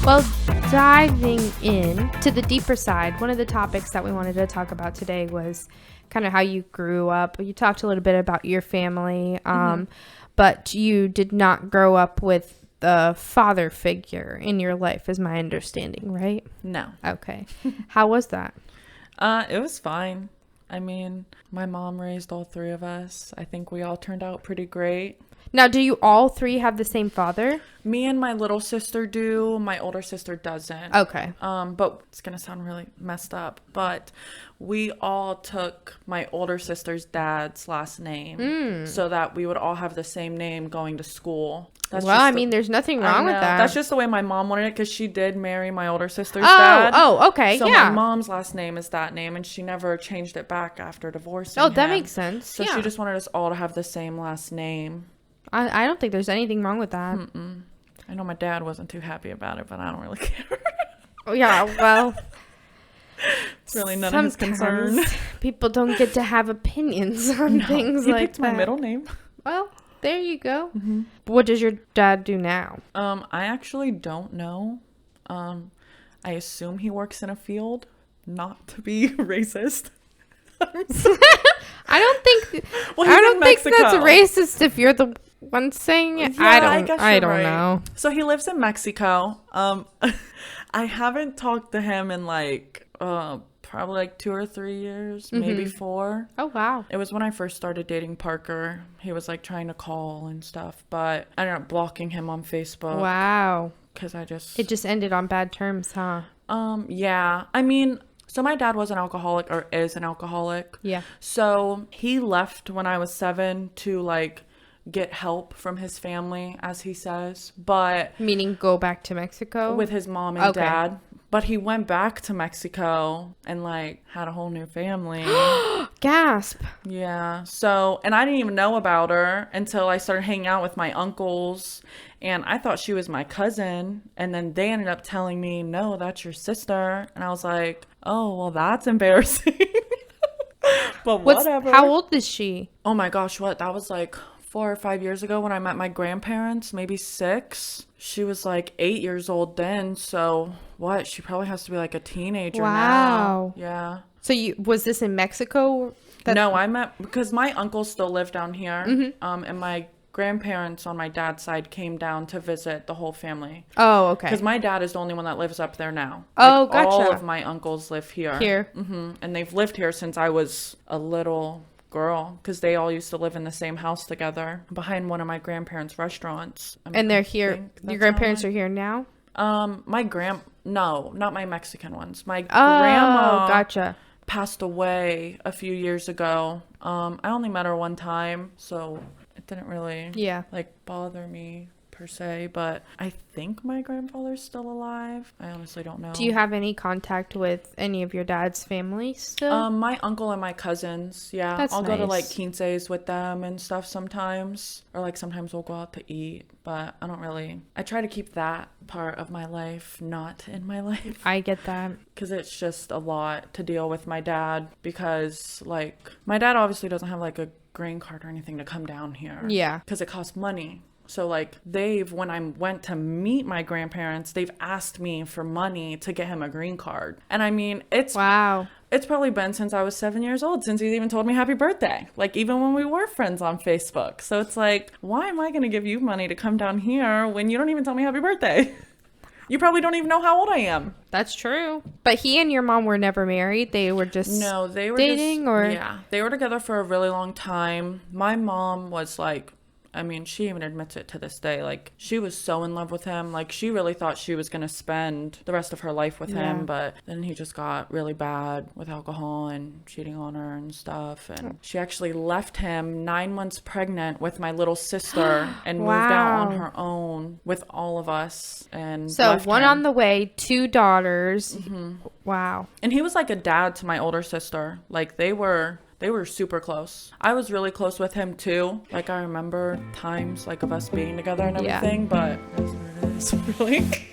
Well, diving in to the deeper side, one of the topics that we wanted to talk about today was kind of how you grew up. You talked a little bit about your family, but you did not grow up with the father figure in your life, is my understanding, right? No. Okay. How was that? It was fine. I mean, my mom raised all three of us. I think we all turned out pretty great. Now, do you all three have the same father? Me and my little sister do. My older sister doesn't. Okay. But it's going to sound really messed up. But we all took my older sister's dad's last name so that we would all have the same name going to school. I mean, there's nothing wrong with that. That's just the way my mom wanted it because she did marry my older sister's dad. Oh, okay. So yeah. my mom's last name is that name, and she never changed it back after divorcing him. That makes sense. So she just wanted us all to have the same last name. I don't think there's anything wrong with that. I know my dad wasn't too happy about it, but I don't really care. Oh, yeah, well... It's really none of his concern. People don't get to have opinions on things like that. He picked my middle name. Well, there you go. Mm-hmm. What does your dad do now? I actually don't know. I assume he works in a field, not to be racist. I don't think that's racist if you're the one saying it. Yeah, I don't know. So he lives in Mexico. I haven't talked to him in probably like 2 or 3 years, maybe 4. Oh, wow. It was when I first started dating Parker. He was like trying to call and stuff, but I ended up blocking him on Facebook. Wow. Because it just ended on bad terms, huh? Yeah. I mean, so my dad was an alcoholic, or is an alcoholic. Yeah. So he left when I was 7 to get help from his family, as he says. But meaning go back to Mexico? With his mom and dad. But he went back to Mexico and had a whole new family. Gasp. Yeah. So, and I didn't even know about her until I started hanging out with my uncles, and I thought she was my cousin. And then they ended up telling me, no, that's your sister. And I was like, oh, well, that's embarrassing. But whatever. How old is she? Oh my gosh, that was 4 or 5 years ago when I met my grandparents, maybe 6. She was 8 years old then, so she probably has to be a teenager now. Yeah. So was this in Mexico? No, I met, because my uncles still live down here, and my grandparents on my dad's side came down to visit the whole family. Oh, okay. Because my dad is the only one that lives up there now. Oh, gotcha. All of my uncles live here. And they've lived here since I was a little girl, because they all used to live in the same house together behind one of my grandparents' restaurants. And they're here. Your grandparents are here now? No, not my Mexican ones. My grandma gotcha. passed away a few years ago. I only met her one time, so it didn't really bother me per se, but I think my grandfather's still alive. I honestly don't know. Do you have any contact with any of your dad's family still? My uncle and my cousins, yeah. That's I'll nice. go to quinces with them and stuff sometimes, or sometimes we'll go out to eat, but I try to keep that part of my life not in my life. I get that. Because it's just a lot to deal with my dad, because my dad obviously doesn't have a green card or anything to come down here. Yeah. Because it costs money. So when I went to meet my grandparents, they've asked me for money to get him a green card. And I mean, it's probably been since I was 7 years old, since he's even told me happy birthday. Even when we were friends on Facebook. So it's why am I going to give you money to come down here when you don't even tell me happy birthday? You probably don't even know how old I am. That's true. But he and your mom were never married? They were just they were dating? Or yeah, they were together for a really long time. My mom was she even admits it to this day. She was so in love with him. She really thought she was going to spend the rest of her life with him. But then he just got really bad with alcohol and cheating on her and stuff. And she actually left him 9 months pregnant with my little sister and moved out on her own with all of us. And so one on the way, 2 daughters. Wow. And he was like a dad to my older sister. They were super close. I was really close with him too. I remember times of us being together and everything, but it is what it is, really.